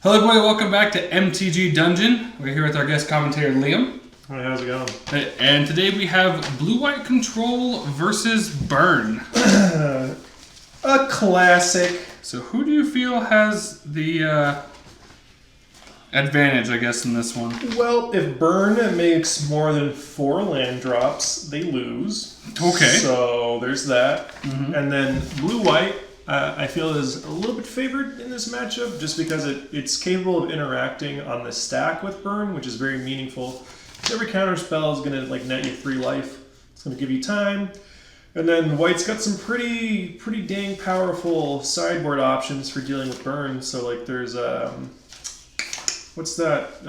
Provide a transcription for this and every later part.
Hello everybody, welcome back to MTG Dungeon. We're here with our guest commentator Liam. Hey, how's it going? And today we have Blue-White Control versus Burn. A classic. So who do you feel has the advantage, I guess, in this one? Well, if Burn makes more than 4 land drops, they lose. Okay. So there's that. Mm-hmm. And then Blue-White, I feel, is a little bit favored in this matchup just because it's capable of interacting on the stack with Burn, which is very meaningful. So every counter spell is going to net you 3 life. It's going to give you time. And then White's got some pretty dang powerful sideboard options for dealing with Burn. So there's what's that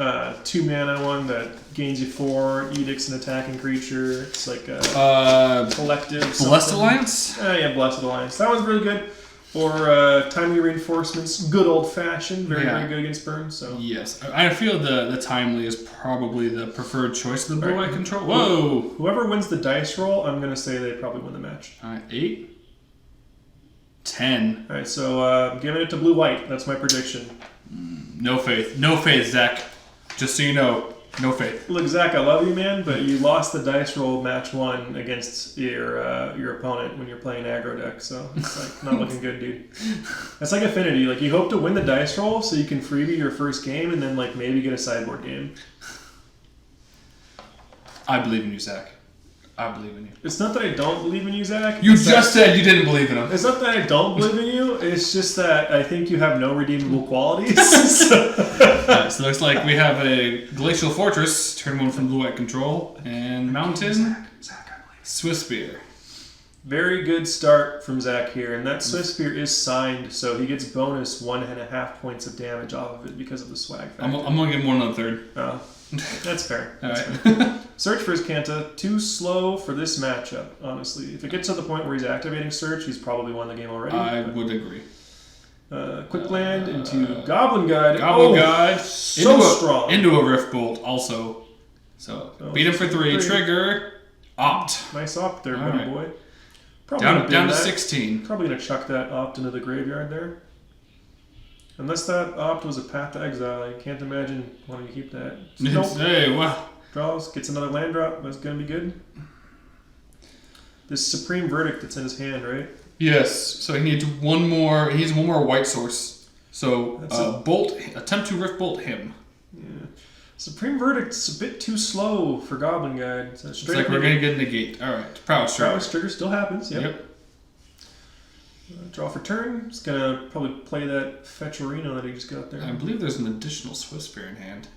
2-mana one that gains you 4 edicts and attacking creature? It's like a collective. Blessed Alliance? Yeah, Blessed Alliance. That one's really good. Or Timely Reinforcements, good old fashioned, very good against Burn. So yes, I feel the Timely is probably the preferred choice of the Blue-White Control. Whoa! Whoever wins the dice roll, I'm gonna say they probably win the match. All right, 8, 10. All right, so giving it to Blue-White. That's my prediction. No faith, Zach. Just so you know, no faith. Look, Zach, I love you, man, but you lost the dice roll match 1 against your opponent when you're playing aggro deck, so it's not looking good, dude. That's like Affinity. You hope to win the dice roll so you can freebie your first game and then maybe get a sideboard game. I believe in you, Zach. I believe in you. It's not that I don't believe in you, Zach. You just said you didn't believe in him. It's not that I don't believe in you. It's just that I think you have no redeemable qualities. So it looks like we have a Glacial Fortress, turn 1 from Blue-White Control, and Mountain Swiftspear. Very good start from Zach here, and that Swiftspear is signed, so he gets bonus 1.5 points of damage off of it because of the swag factor. I'm going to give him 1 1/3. Oh, that's fair. All right. Fair. Search for his Kanta, too slow for this matchup, honestly. If it gets to the point where he's activating Search, he's probably won the game already. I would agree. Quick land into Goblin Guide. Goblin Guide. So strong. Into a Rift Bolt also. So, beat him for 3. Trigger. Opt. Nice opt there, buddy boy. Probably down to 16. Probably going to chuck that opt into the graveyard there. Unless that opt was a Path to Exile, I can't imagine wanting to keep that. Nope. Hey, well. Draws, gets another land drop. That's going to be good. This Supreme Verdict that's in his hand, right? Yes. So he needs one more. He needs one more white source. So attempt to Rift Bolt him. Yeah. Supreme Verdict's a bit too slow for Goblin Guide. So it's like we're going to get a negate. All right. Prowess Trigger. Prowess Trigger still happens. Yep. Draw for turn. He's going to probably play that Fetch Arena that he just got there. I believe there's an additional Swiftspear in hand.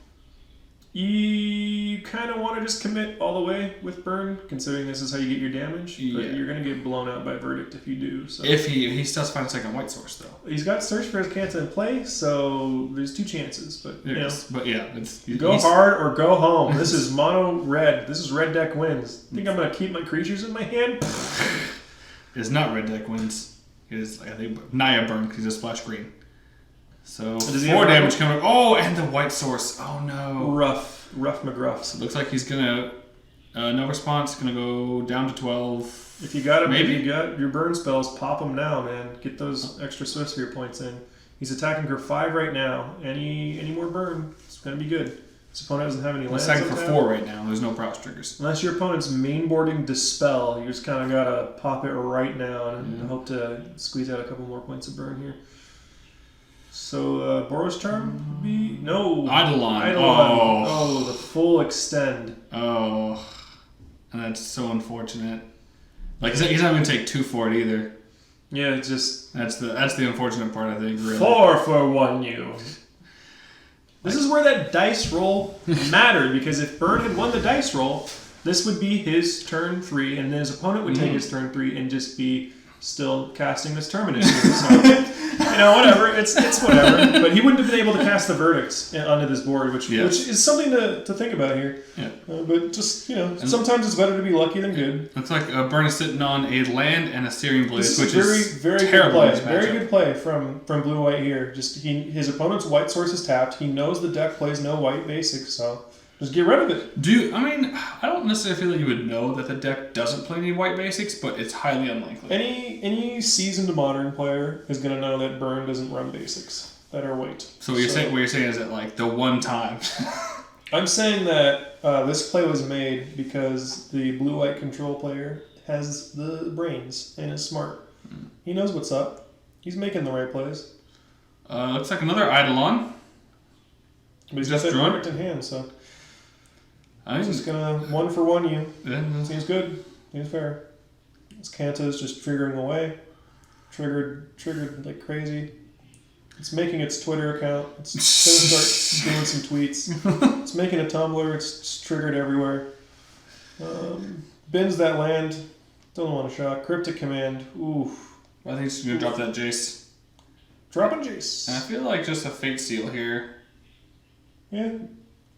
You kind of want to just commit all the way with Burn, considering this is how you get your damage. But you're going to get blown out by Verdict if you do. So. If he still has to find a second white source, though. He's got Search for his Kanta in play, so there's 2 chances. But go hard or go home. This is mono red. This is red deck wins. Think I'm going to keep my creatures in my hand? It is not red deck wins. It is, I think, Naya Burn because he's a splash green. So 4 damage coming. Oh, and the white source. Oh no. Rough McGruff. So it looks like he's gonna no response. Gonna go down to 12. If you got him, maybe you got your burn spells. Pop them now, man. Get those extra Swiftspear points in. He's attacking for 5 right now. Any more burn, it's gonna be good. His opponent doesn't have any lands. He's attacking for 4 right now. There's no prowess triggers. Unless your opponent's mainboarding Dispel, you just kind of gotta pop it right now and hope to squeeze out a couple more points of burn here. So, Boros Charm would be... No! Eidolon. Oh, the full extend. Oh. And that's so unfortunate. He's not going to take 2 for it either. Yeah, it's just... That's the unfortunate part, I think, really. 4 for 1 you. This is where that dice roll mattered, because if Burn had won the dice roll, this would be his turn 3, and then his opponent would take his turn 3 and just be still casting this Terminus. So, whatever. It's whatever. But he wouldn't have been able to cast the Verdicts onto this board, which is something to think about here. Yeah. But just, sometimes it's better to be lucky than good. Looks like Burn is sitting on a land and a Searing Blade, which is very terrible. Good play. Very good play from Blue-White here. Just his opponent's white source is tapped. He knows the deck plays no white basics, so just get rid of it. I don't necessarily feel like you would know that the deck doesn't play any white basics, but it's highly unlikely. Any seasoned Modern player is going to know that Burn doesn't run basics. that are white. So what you're saying is that like the one time. I'm saying that this play was made because the blue-white control player has the brains and is smart. He knows what's up. He's making the right plays. Looks like another Eidolon. But he's got that perfect in hand, so I'm just gonna 1-for-1 you. Yeah. Seems good. Seems fair. This Kanta is just triggering away. Triggered like crazy. It's making its Twitter account. It's gonna start doing some tweets. It's making a Tumblr. It's triggered everywhere. Bends that land. Don't want to shock. Cryptic Command. Oof. I think he's gonna drop that Jace. Dropping Jace. And I feel like just a Fate Seal here. Yeah.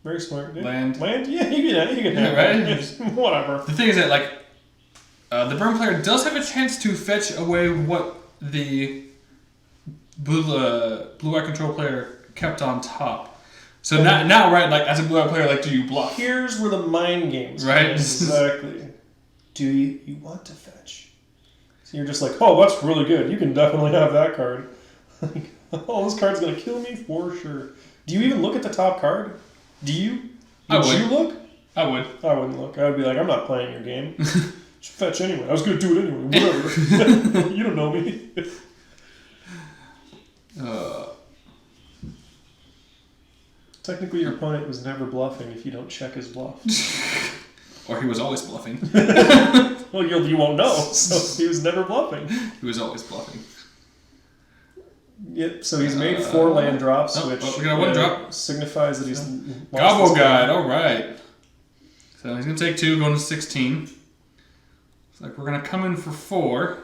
Very smart. Yeah. Land. Yeah, you can have right? it. Whatever. The thing is that like the burn player does have a chance to fetch away what the blue-eye control player kept on top. So now, right, like as a blue-eye player, like do you block? Here's where the mind games right? come in. Exactly. Do you want to fetch? So you're just like, oh, that's really good. You can definitely have that card. Like, oh, this card's gonna kill me for sure. Do you even look at the top card? Do you? Would you look? I would. I wouldn't look. I would be like, I'm not playing your game. Just fetch anyway. I was gonna do it anyway. Whatever. You don't know me. Technically, your opponent was never bluffing if you don't check his bluff. Or he was always bluffing. Well, you won't know. So he was never bluffing. He was always bluffing. Yep. So he's made 4 land drops, which we got 1 drop. Signifies that he's Gobble Guide. All right. So he's gonna take 2, going to 16. It's like we're gonna come in for 4.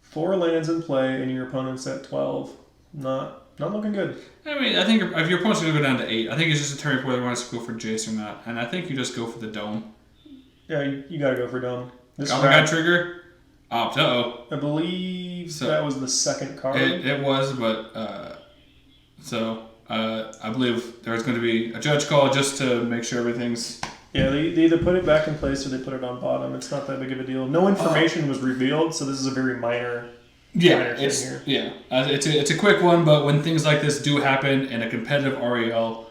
4 lands in play, and your opponent's at 12. Not looking good. I mean, I think if your opponent's gonna go down to 8, I think it's just a turn whether he wants to go for Jace or not, and I think you just go for the Dome. Yeah, you gotta go for Dome. Gobble Guide trigger. Opt. I believe that was the second card. It was, but I believe there's going to be a judge call just to make sure everything's. Yeah, they either put it back in place or they put it on bottom. It's not that big of a deal. No information was revealed, so this is a very minor. Yeah, it's a quick one, but when things like this do happen in a competitive REL,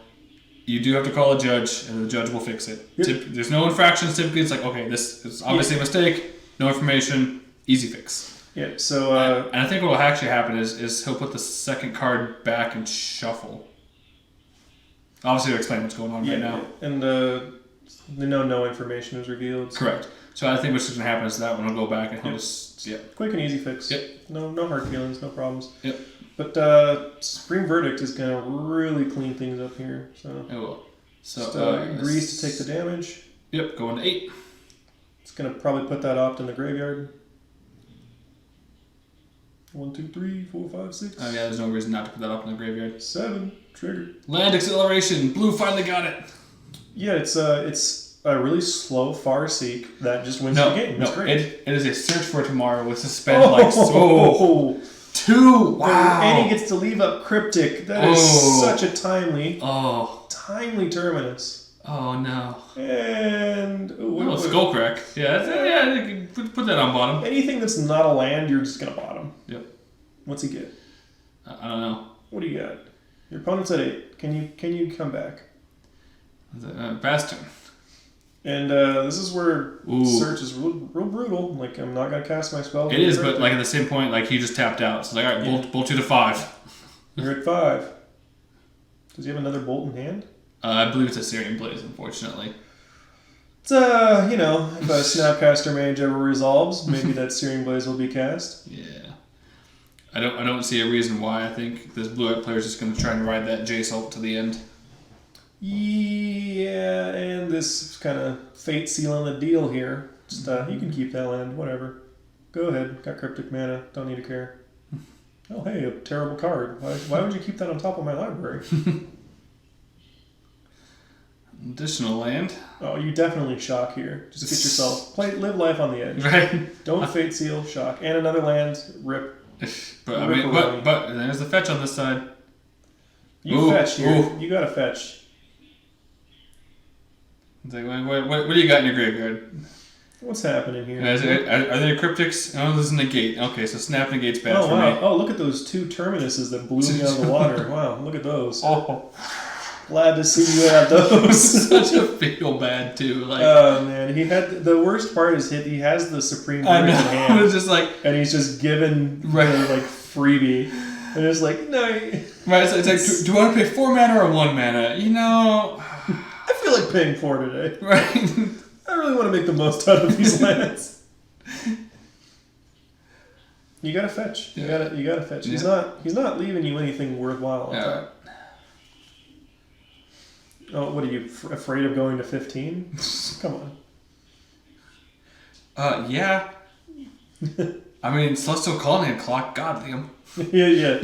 you do have to call a judge, and the judge will fix it. Yep. There's no infractions. Typically, it's like, okay, this is obviously a mistake. No information. Easy fix. Yeah. So. And I think what will actually happen is he'll put the second card back and shuffle. Obviously, he'll explain what's going on right now. And no information was revealed. So. Correct. So I think what's going to happen is that one will go back and he'll just quick and easy fix. Yep. No hard feelings, no problems. Yep. But Supreme Verdict is going to really clean things up here. So it will. So just, agrees to take the damage. Yep. Going to 8. It's going to probably put that opt in the graveyard. 1, 2, 3, 4, 5, 6. Oh yeah, there's no reason not to put that up in the graveyard. 7 triggered. Land Acceleration. Blue finally got it. Yeah, it's a really slow far seek that just wins the game. It's great. It is a search for tomorrow with suspend 2. Wow. And he gets to leave up Cryptic. That is such a timely terminus. Oh no. And Skullcrack. Yeah, put that on bottom. Anything that's not a land, you're just gonna bottom. Yep. What's he get? I don't know. What do you got? Your opponent's at 8. Can you come back? Bastion. And this is where search is real brutal. Like, I'm not gonna cast my spell. It is, but like at the same point, like he just tapped out. So like, all right, bolt 2 to 5. You're at 5. Does he have another bolt in hand? I believe it's a Syrian Blaze, unfortunately. It's if a Snapcaster Mage ever resolves, maybe that Syrian Blaze will be cast. Yeah. I don't see a reason why. I think this blue-eyed player is just going to try and ride that Jace ult to the end. Yeah, and this kind of fate sealing the deal here. Just you can keep that land, whatever. Go ahead. Got Cryptic Mana. Don't need to care. Oh, hey, a terrible card. Why would you keep that on top of my library? Additional land. Oh, you definitely shock here. Just get yourself live life on the edge. Right. Don't fate seal, shock, and another land, rip. But there's the fetch on this side. You fetch here. You got to fetch. It's like, what do you got in your graveyard? What's happening here? Are there cryptics? Oh, this is negate. Okay, so snap negate's bad Oh, for wow. me. Oh, look at those 2 terminuses that blew me out of the water. Wow, look at those. Oh, Glad to see you had those. such a feel bad too. Like, Oh man, he had the worst part is he has the Supreme I Verdict in know. hand, It's just like and he's just given Right. the like freebie, and it's like no, right. So it's like, do you want to pay 4 mana or 1 mana? You know, I feel like paying 4 today. right? I really want to make the most out of these lands. You gotta fetch. You gotta fetch. He's not leaving you anything worthwhile. On Yeah. top. Oh, what are you afraid of going to 15? Come on. Yeah. I mean, Celestial Colony Clock. God, Liam. yeah.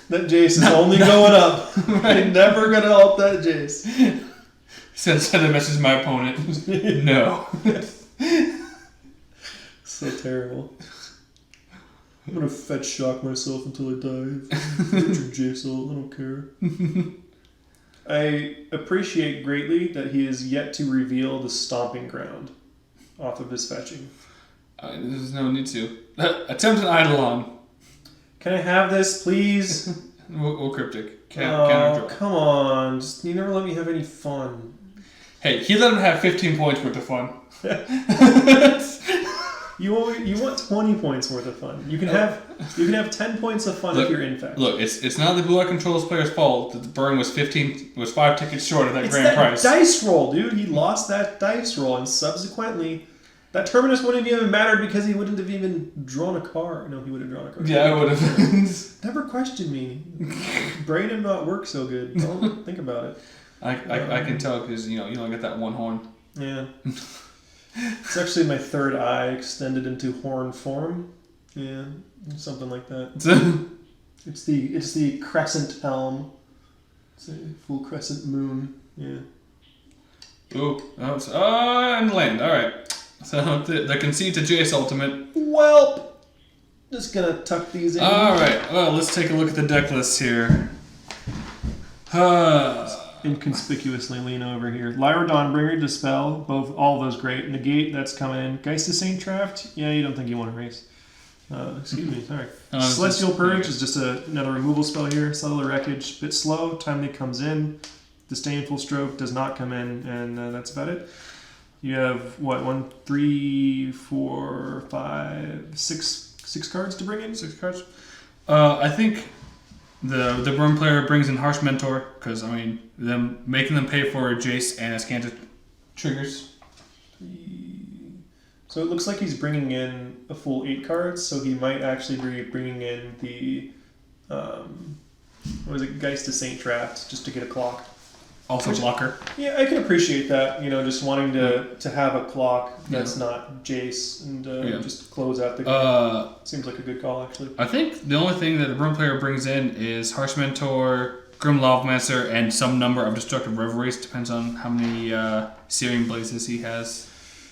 That Jace is only going up. I'm never gonna alt that Jace. Send a message to my opponent. No. So terrible. I'm gonna fetch shock myself until I die. Fetch your Jace ult, I don't care. I appreciate greatly that he is yet to reveal the stomping ground off of his fetching. There's no need to. Attempt an Eidolon. Can I have this, please? We'll cryptic. Oh, come on. Just, you never let me have any fun. Hey, he let him have 15 points worth of fun. You want 20 points worth of fun. You can have 10 points of fun if you're infect. Look, it's not the Blue Eye Controls player's fault that the burn was 5 tickets short of that It's grand that price. dice roll, dude. He lost that dice roll, and subsequently, that Terminus wouldn't have even mattered because he wouldn't have even drawn a card. No, he would have drawn a card. Yeah, I would have. Never question me. Brain did not work so good. Don't think about it. I can tell because you don't get that one horn. Yeah. It's actually my third eye extended into horn form. Yeah, something like that. It's the crescent helm. It's a full crescent moon. Yeah. Ooh, and land. All right. So the conceit to Jace Ultimate. Welp. Just gonna tuck these in. All right. Well, let's take a look at the deck list here. Inconspicuously lean over here. Lyra Dawnbringer, Dispel, all those great. Negate, that's coming in. Geist of Saint Traft, yeah, you don't think you want to race. Excuse me, sorry. Celestial Purge is just another removal spell here. Subtler Wreckage, bit slow, timely comes in. Disdainful Stroke does not come in, and that's about it. You have, 1, 3, 4, 5, 6 cards to bring in? 6 cards. I think the burn player brings in Harsh Mentor because them making them pay for Jace and Azcanta triggers. So it looks like he's bringing in a full 8 cards, so he might actually be bringing in the Geist of Saint Traft just to get a clock. Also blocker. Yeah, I can appreciate that. Just wanting to have a clock that's not Jace and just close out the game. Seems like a good call, actually. I think the only thing that the burn player brings in is Harsh Mentor, Grim Lavamancer, and some number of Destructive Reveries. Depends on how many Searing Blazes he has.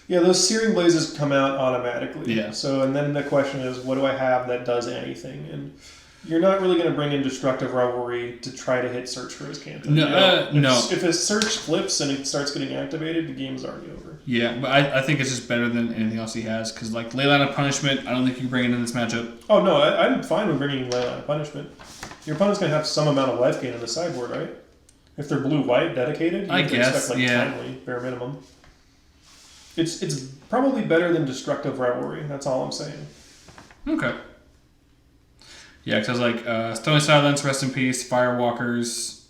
Yeah, those Searing Blazes come out automatically. Yeah. So, and then the question is, what do I have that does anything? And you're not really going to bring in Destructive Revelry to try to hit Search for his Azcanta. No. If his Search flips and it starts getting activated, the game's already over. Yeah, but I think it's just better than anything else he has because Leyline of Punishment, I don't think you can bring it in this matchup. Oh no, I'm fine with bringing Leyline of Punishment. Your opponent's going to have some amount of life gain on the sideboard, right? If they're blue-white dedicated, you I have to guess, expect timely, bare minimum. It's probably better than Destructive Revelry. That's all I'm saying. Okay. Yeah, because Stony Silence, Rest in Peace, Firewalkers.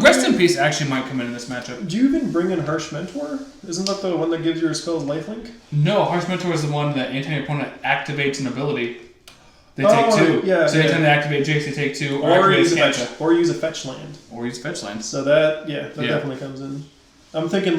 Rest in Peace actually might come in this matchup. Do you even bring in Harsh Mentor? Isn't that the one that gives your spells lifelink? No, Harsh Mentor is the one that anytime your opponent activates an ability, they take 2. Yeah, so anytime they activate Jace, they take 2. Or use a fetch land. Or use fetch land. So that definitely comes in. I'm thinking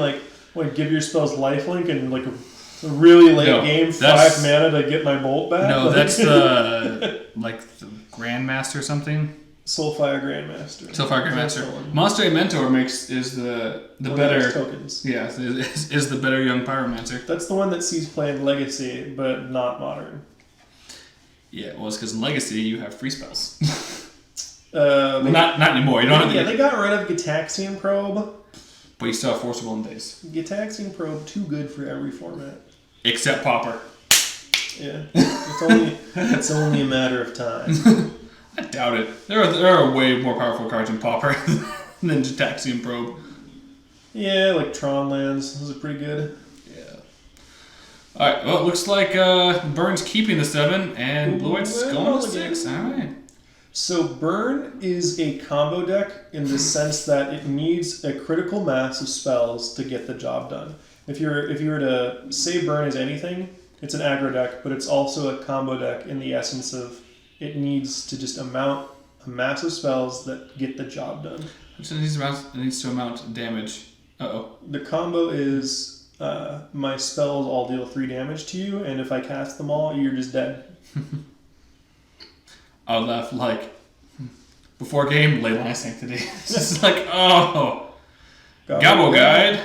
give your spells lifelink and a really late game 5 mana to get my bolt back. No, that's the the Grandmaster or something. Soulfire Grandmaster. Monster Mentor is the better tokens. Yeah, is the better young Pyromancer. That's the one that sees play in Legacy, but not Modern. Yeah, well, it's because in Legacy you have free spells. Not anymore. You don't have they got rid of Gitaxian Probe. But you still have Forcible in days. Gitaxian Probe, too good for every format. Except Pauper. Yeah, it's only a matter of time. I doubt it. There are way more powerful cards in Pauper than Gitaxian Probe. Yeah, like Tron lands. Those are pretty good. Yeah. Alright, well, it looks like Burns keeping the 7 and Blue White's going to 6. Alright. So Burn is a combo deck in the sense that it needs a critical mass of spells to get the job done. If you were to say Burn is anything, it's an aggro deck, but it's also a combo deck in the essence of it needs to just amount a mass of spells that get the job done. It needs to amount damage. Uh-oh. The combo is my spells all deal 3 damage to you, and if I cast them all, you're just dead. I would laugh like, before game, Leyline Sanctity. It's just like, oh. Gobble Guide.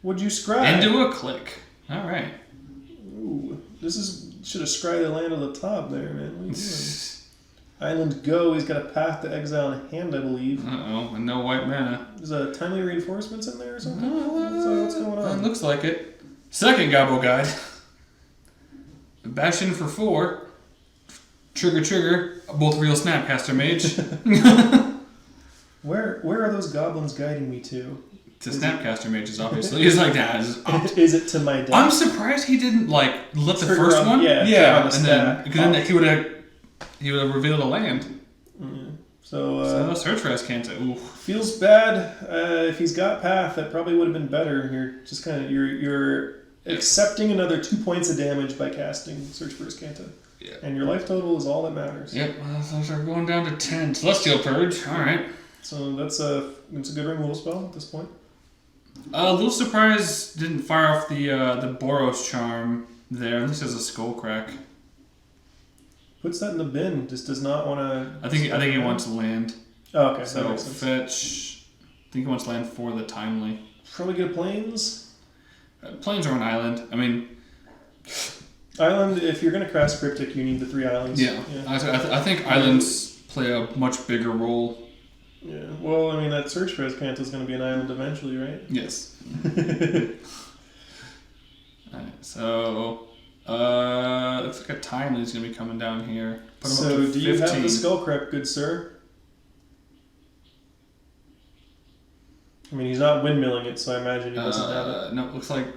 Would you scry? Into a click. Alright. Ooh, should have scried the land on the top there, man. What are you doing? Island Go, he's got a Path to Exile in hand, I believe. Uh-oh, and no white mana. There's a Timely Reinforcements in there or something? What's going on? It looks like it. Second Gobble Guide. Bash in for 4. Trigger, both real Snapcaster Mage. Where are those goblins guiding me to? To Snapcaster Mages, obviously. He's like, nah, is it to my deck? I'm surprised he didn't, like, let the first one. Yeah, and then he would have revealed a land. Mm-hmm. So search for Azcanta. Ooh. Feels bad. If he's got Path, that probably would have been better. You're just kind of you're accepting another 2 points of damage by casting Search for Azcanta. Yeah. And your life total is all that matters. Yep, well, those are going down to 10. Celestial Purge, alright. So that's a good removal spell at this point. A little surprised didn't fire off the Boros Charm there. At least as a Skull Crack. Puts that in the bin. Just does not want to. I think he wants land. Oh, okay. So fetch. I think he wants land for the Timely. Probably get Plains. Plains are an island. I mean. Island. If you're gonna cast Cryptic, you need the 3 islands. Yeah. I think islands play a much bigger role. Yeah. Well, I mean that Search for Azcanta is going to be an island eventually, right? Yes. Alright, so looks like a Timely is going to be coming down here. Put him up to 15. Do you have the Skullcrack, good sir? I mean, he's not windmilling it, so I imagine he doesn't have it. No, it looks like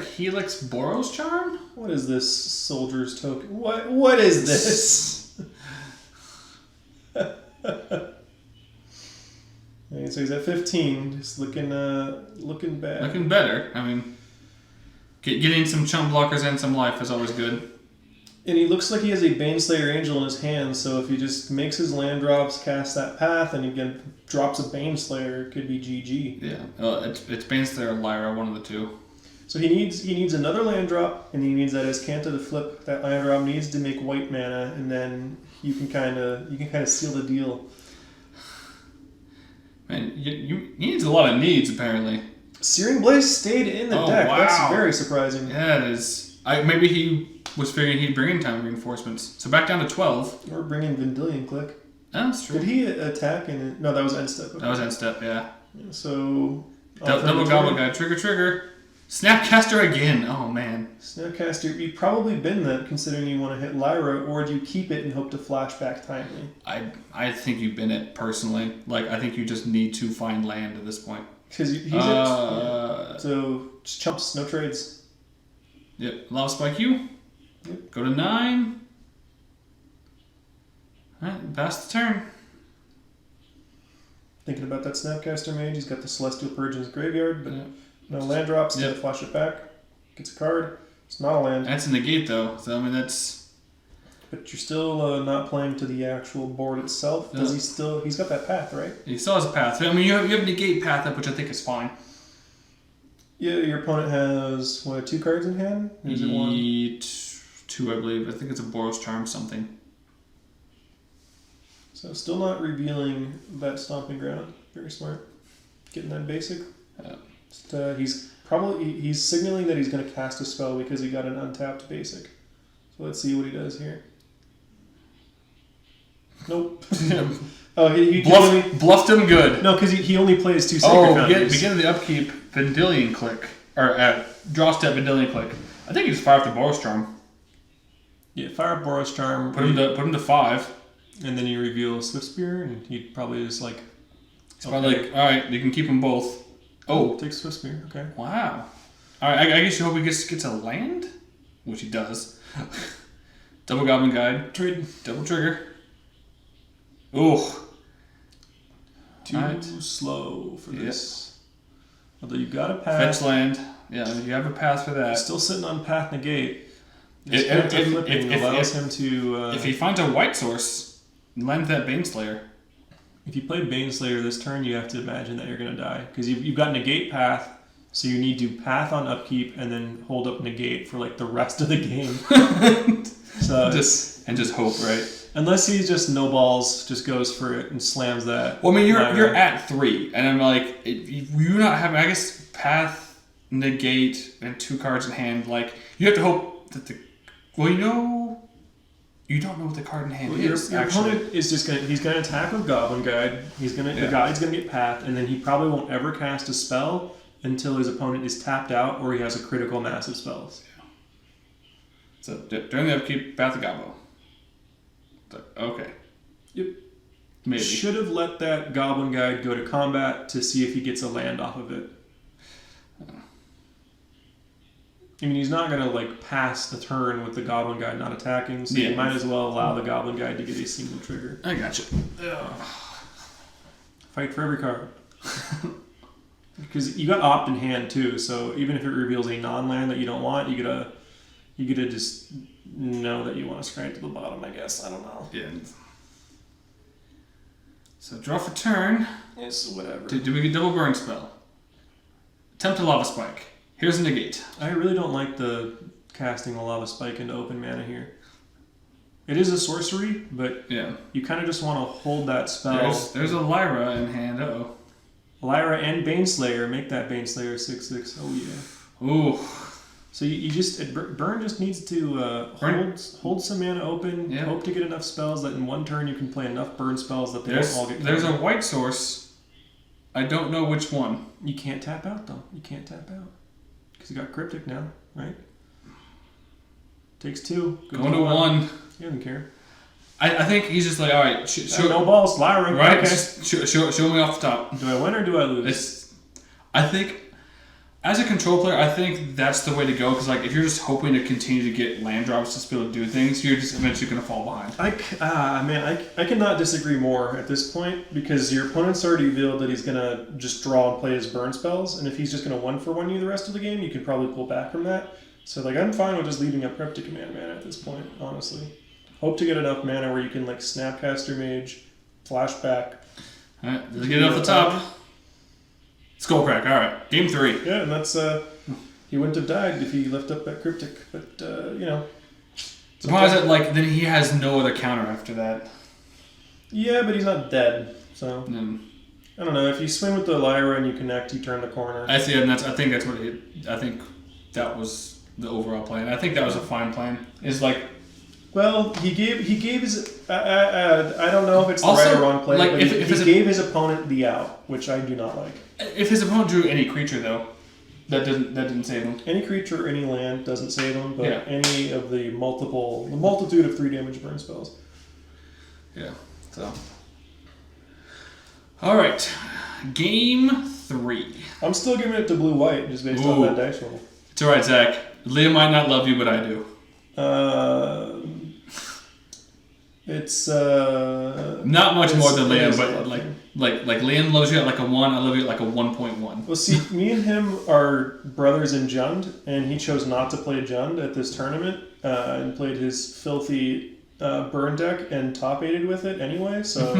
Helix Boros Charm? What is this soldier's token? What is this? Okay, so he's at 15, just looking bad. Looking better. I mean, getting some chump blockers and some life is always good. And he looks like he has a Baneslayer Angel in his hand, so if he just makes his land drops, casts that path, and again drops a Baneslayer, it could be GG. Yeah, it's Baneslayer or Lyra, one of the two. So he needs another land drop, and he needs that Azcanta to flip. That land drop needs to make white mana, and then you can kind of seal the deal. Man, you needs a lot of needs apparently. Searing Blaze stayed in the deck. Wow. That's very surprising. Yeah, it is. Maybe he was figuring he'd bring in time reinforcements. So back down to 12. Or bring in Vendilion Click. Oh, that's true. Did he attack? No, that was end step. Okay. That was end step. Yeah. So double Gobble Guide. Trigger. Snapcaster again. Oh man. Snapcaster. You probably bin that considering you want to hit Lyra, or do you keep it and hope to flashback Timely? I think you bin it personally. Like I think you just need to find land at this point. Because he's so just chumps, no trades. Yep. Lava Spike you. Yep. Go to 9. Alright, pass the turn. Thinking about that Snapcaster Mage, he's got the Celestial Purge in his graveyard, but no land drops, to flash it back. Gets a card. It's not a land. That's a negate though, so I mean that's... But you're still not playing to the actual board itself. Does he still... He's got that path, right? He still has a path. I mean, you have negate path up, which I think is fine. Yeah, your opponent has, 2 cards in hand? Or is it 1? 2, I believe. I think it's a Boros Charm something. So still not revealing that Stomping Ground. Very smart. Getting that basic. He's signaling that he's going to cast a spell because he got an untapped basic. So let's see what he does here. Nope. Oh, he can only, bluffed him good. no, because he only plays 2 Sacred Foundries. Beginning of the upkeep, Vendilion Click. Or draw step, Vendilion Click. I think he just fired up the Boros Charm. Yeah, fire up Boros Charm. Put him to 5. And then you reveal Swift Spear, and he'd probably just like... It's probably like, alright, you can keep them both. Oh. Take Swift Spear, okay. Wow. Alright, I guess you hope he gets a land? Which he does. Double Goblin Guide. Trade. Double Trigger. Ooh. Too slow for this. Although you got a path. Fetch land. Yeah, you have a path for that. Still sitting on path negate. If allows him to... if he finds a white source, land that Baneslayer. If you play Baneslayer this turn, you have to imagine that you're going to die. Because you've got negate path, so you need to path on upkeep and then hold up negate for like the rest of the game. So just hope, right? Unless he just no balls, just goes for it and slams that. Well, I mean, you're at 3, and I'm like, you not have, I guess, path, negate, and 2 cards in hand. Like, you have to hope that the... Well, you don't know what the card in hand is. Your opponent is just he's gonna attack with Goblin Guide. The guide's gonna get path, and then he probably won't ever cast a spell until his opponent is tapped out or he has a critical mass of spells. Yeah. So during the upkeep, path the Gobbo. Okay. Yep. Maybe. Should have let that Goblin Guide go to combat to see if he gets a land off of it. I mean, he's not going to, like, pass the turn with the Goblin Guide not attacking, so you might as well allow the Goblin Guide to get a single trigger. I gotcha. Fight for every card. Because you got opt in hand, too, so even if it reveals a non-land that you don't want, you gotta just know that you want to scry to the bottom, I guess. I don't know. Yeah. So draw for turn. Yes, whatever. Do we get double burn spell? Attempt a Lava Spike. Here's a negate. I really don't like the casting the Lava Spike into open mana here. It is a sorcery, but you kind of just want to hold that spell. There's a Lyra in hand. Uh-oh. Lyra and Baneslayer. Make that Baneslayer 6/6. Oh, yeah. Ooh. So you just... Burn just needs to hold some mana open, hope to get enough spells that in one turn you can play enough burn spells that they don't all get covered. There's a white source. I don't know which one. You can't tap out, though. You can't tap out. Because you got Cryptic now, right? Takes 2. Going to 1. He doesn't care. I think he's just like, all right. No balls, Lyra. Right? Okay. Show me off the top. Do I win or do I lose? I think, as a control player, I think that's the way to go. Because like, if you're just hoping to continue to get land drops to be able to do things, you're just eventually going to fall behind. I cannot disagree more at this point because your opponent's already revealed that he's going to just draw and play his burn spells, and if he's just going to 1-for-1 you the rest of the game, you can probably pull back from that. So like, I'm fine with just leaving up Cryptic Command mana at this point, honestly. Hope to get enough mana where you can like Snapcaster Mage, flashback. All right, let's get it off the top. Skullcrack. All right, game 3. Yeah, and that's he wouldn't have died if he left up that Cryptic, but Surprised that like then he has no other counter after that. Yeah, but he's not dead, so I don't know. If you swing with the Lyra and you connect, you turn the corner. I see, and I think that's what I think that was the overall plan. I think that was a fine plan. Is like. Well, he gave his. I don't know if it's the right or wrong play, but he gave his opponent the out, which I do not like. If his opponent drew any creature, though, that didn't save him. Any creature or any land doesn't save him, but any of the multitude of 3 damage burn spells. Yeah. So. All right, game 3. I'm still giving it to blue-white just based on that dice roll. It's all right, Zach. Liam might not love you, but I do. It's not much more than Liam, but like Liam loves you at like a 1. I love you at like a 1.1. Well, see, me and him are brothers in Jund, and he chose not to play Jund at this tournament, and played his filthy burn deck and top-aided with it anyway. So,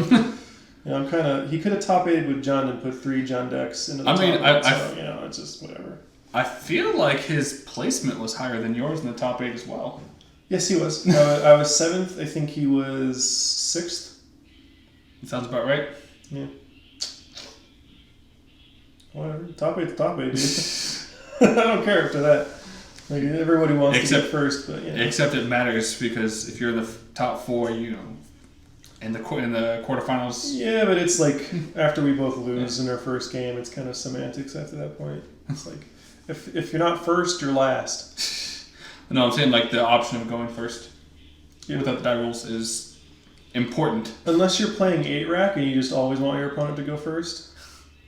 I'm kind of he could have top-aided with Jund and put 3 Jund decks into the so it's just whatever. I feel like his placement was higher than yours in the top 8 as well. Yes, he was. I was 7th. I think he was 6th. Sounds about right. Yeah. Whatever. Top 8's top 8, dude. I don't care after that. Like, everybody wants to get first, but Except it matters because if you're in the top 4, in the quarterfinals. Yeah, but it's like after we both lose in our first game, it's kind of semantics after that point. It's like if you're not first, you're last. No, I'm saying like the option of going first Yeah. without the die rolls is important. Unless you're playing 8-rack and you just always want your opponent to go first.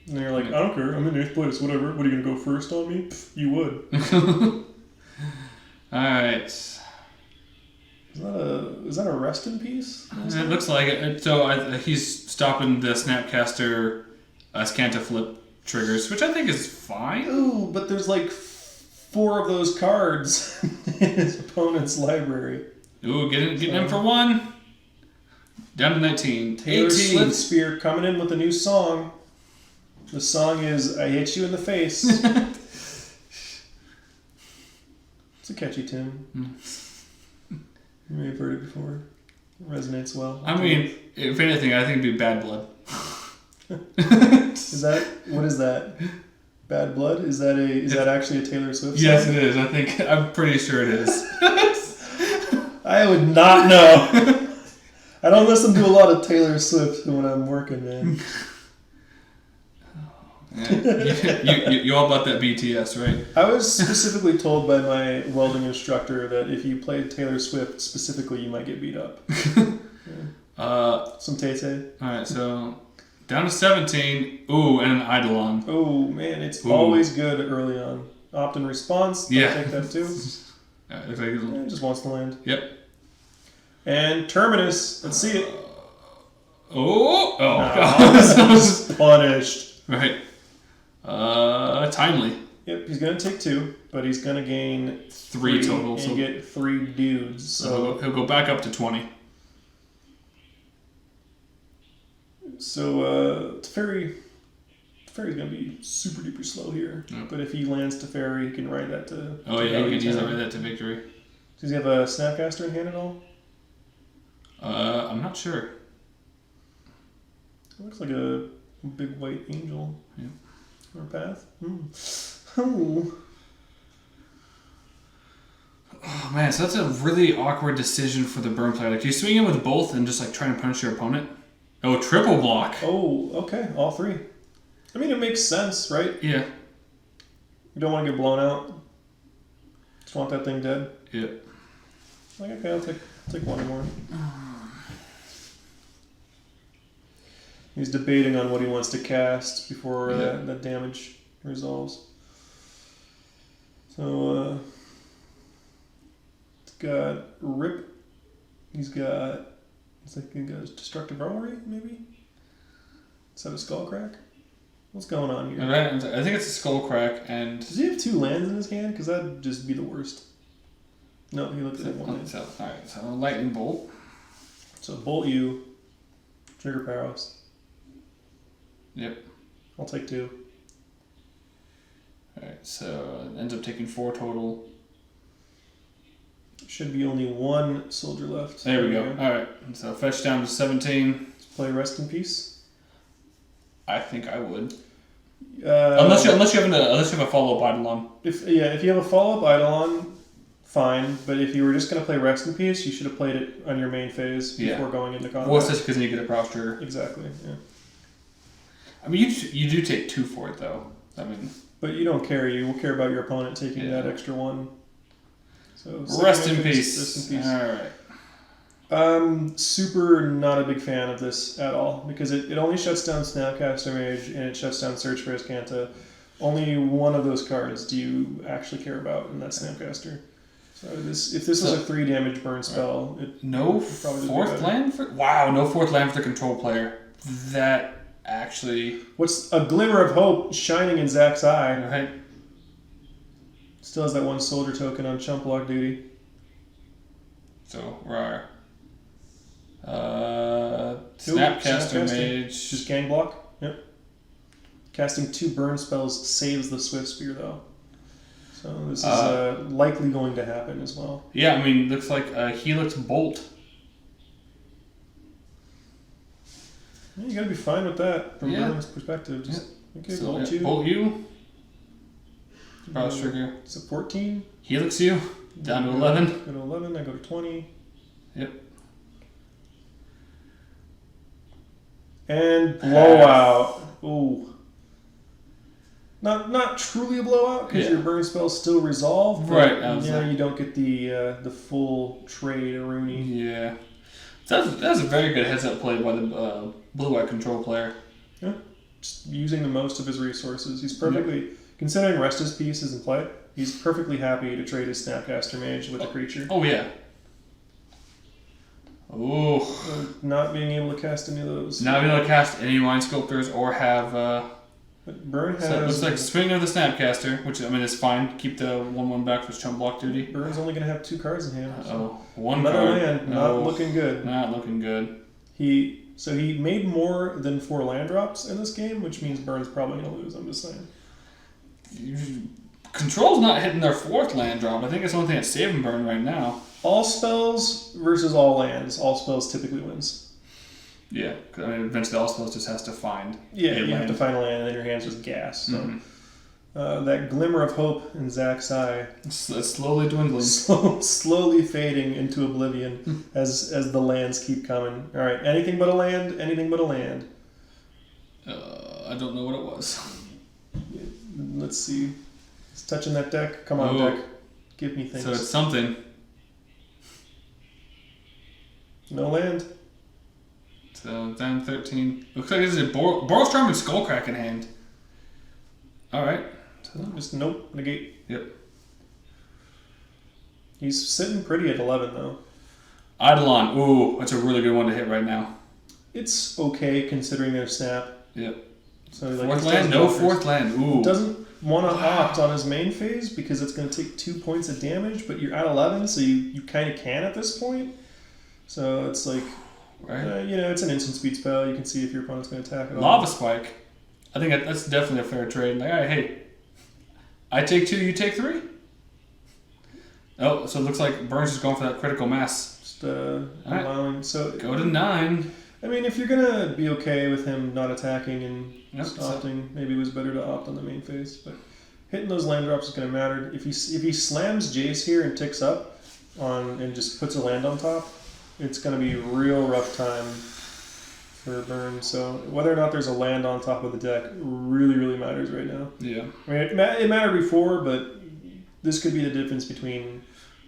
And you're like, I don't care, I'm in 8th place, whatever. What are you going to go first on me? Pff, you would. Alright. Is that a rest in peace? It looks like it. So he's stopping the Snapcaster Scanta flip triggers, which I think is fine. Ooh, but there's like 4 of those cards in his opponent's library. Ooh, getting him for 1. Down to 19. Taylor 18. Swift Spear coming in with a new song. The song is I Hit You in the Face. It's a catchy tune. You may have heard it before. It resonates well. I mean, if anything, I think it'd be Bad Blood. What is that? Bad Blood? Is that actually a Taylor Swift song? Yes, it is. I'm pretty sure it is. I would not know. I don't listen to a lot of Taylor Swift when I'm working, man. You all about that BTS, right? I was specifically told by my welding instructor that if you played Taylor Swift specifically, you might get beat up. Some Tay-Tay. Alright, so down to 17. Ooh, and an Eidolon. Oh, man, it's Ooh. always good early on. Opt-in response, Yeah. I'll take that too. Looks like It just wants to land. Yep. And Terminus, let's see it. Oh, God. Punished. Right. Timely. Yep, he's going to take 2, but he's going to gain 3 total. and So get 3 dudes. So he'll go back up to 20. Teferi's going to be super duper slow here. Yep. But if he lands Teferi, he can ride that to. Oh to yeah, you value can easily 10. ride that to victory. Does he have a Snapcaster in hand at all? I'm not sure. It looks like a big white angel. Yeah. Or path. Oh. Oh man, so that's a really awkward decision for the burn player. Like, do you swing in with both and just like trying to punish your opponent? Oh, triple block. Oh, okay, all 3. I mean, it makes sense, right? Yeah. You don't want to get blown out. Just want that thing dead. Yeah. Like, okay, I'll take 1 more. He's debating on what he wants to cast before that damage resolves. So, it's got Rip. He's got Destructive Armory, maybe? Is that a Skull Crack? What's going on here? Right, I think it's a Skull Crack, and Does he have 2 lands in his hand? Because that'd just be the worst. No, he looked at 1 land. so alright, so Lightning Bolt. So Bolt you, Trigger Paros. Yep. I'll take 2. Alright, so ends up taking 4 total. Should be only 1 soldier left. There we go. Alright, so fetch down to 17. Let's play Rest in Peace. I think I would. Unless you have a follow-up Eidolon. If you have a follow-up Eidolon, fine. But if you were just going to play Rest in Peace, you should have played it on your main phase before going into combat. Well, it's just because you get a cross trigger. Exactly, yeah. I mean, you do take 2 for it, though. I mean... But you don't care. You will care about your opponent taking that extra 1. So Rest in peace. Rest in peace. Alright. Super not a big fan of this at all because it only shuts down Snapcaster Mage and it shuts down Search for Azcanta. Only 1 of those cards do you actually care about, and that's Snapcaster. So if this was a 3 damage burn spell, no it'd probably just be 4th better. land for no 4th land for the control player. That actually What's a glimmer of hope shining in Zach's eye? right. Still has that 1 soldier token on chump block duty. So rar. Snapcaster Mage. Just gang block. Yep. Casting 2 burn spells saves the Swift Spear though. So this is likely going to happen as well. Yeah, I mean, looks like Helix Bolt. Yeah, you gotta be fine with that from Yeah. Burnham's perspective. Just okay, So, bolt you. Bolt you. Cross trigger. It's a 14. Helix you. Down to 11. Go to 11. I go to 20. Yep. And blowout. Ooh. Not truly a blowout because Yeah. your burn spell's still resolved. But, Right, I was you know, like- you don't get the full trade Rooney. Yeah. That's a very good heads-up play by the blue-white control player. Yeah. Just using the most of his resources. He's perfectly considering rest his piece is in play. He's perfectly happy to trade his Snapcaster Mage with a creature. Oh, yeah. Ooh. Not being able to cast any of those. Not being able to cast any Mind Sculptors or have... But Burn has. so it looks like Swing of the Snapcaster, which, I mean, is fine. Keep the 1/1 back for chump block duty. Burn's only going to have 2 cards in hand. Oh, one Another card. land, No, not looking good. Not looking good. He made more than 4 land drops in this game, which means Burn's probably going to lose. I'm just saying. Control's not hitting their 4th land drop. I think it's the only thing that's saving Burn right now. All spells versus all lands. All spells typically wins. Yeah, 'cause, I mean, eventually all spells just has to find. Yeah, a you have land. to find a land, and then your hand's just gas. So Mhm. that glimmer of hope in Zach's eye, It's slowly dwindling. slowly fading into oblivion as the lands keep coming. All right, anything but a land. Anything but a land. I don't know what it was. Let's see. It's touching that deck. Come on, Oh. deck. Give me things. So it's something. No land. So down 13. Looks like this is a Borrowstrom and Skullcrack in hand. Alright. Just nope. Negate. Yep. He's sitting pretty at 11 though. Eidolon. Ooh, that's a really good one to hit right now. It's okay considering their snap. Yep. So like 4th he land? still No offers- 4th land. Ooh. Doesn't want to opt on his main phase because it's going to take 2 points of damage, but you're at 11, so you kind of can at this point. So it's like, Right? you know, it's an instant speed spell. You can see if your opponent's going to attack at all. Lava Spike. I think that's definitely a fair trade. Like, all right, hey, I take 2, you take 3. Oh, so it looks like Burns is going for that critical mass. Just Alright. allowing. So Go to 9. I mean, if you're gonna be okay with him not attacking and Yep, just so- opting, maybe it was better to opt on the main phase. But hitting those land drops is gonna matter. If he slams Jace here and ticks up on and just puts a land on top, it's gonna be a real rough time for Burn. So whether or not there's a land on top of the deck really, really matters right now. Yeah. I mean, it mattered before, but this could be the difference between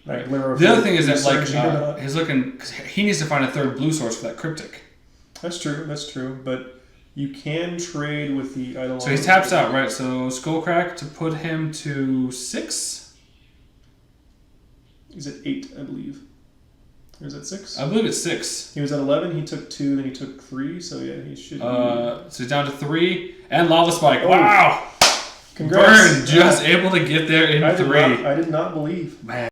like Glimmer of The other Hope thing is that, like, resurging or not. he's looking, cause he needs to find a 3rd blue source for that Cryptic. That's true. But you can trade with the Eidolon. So he taps out, right? So Skullcrack to put him to 6? He's at 8, I believe. Or is that 6? I believe it's 6. He was at 11, he took 2, then he took 3, so yeah, he should be... So he's down to 3. And Lava Spike. Oh. Wow! Congrats! Burn just able to get there in 3. I did not believe. Man.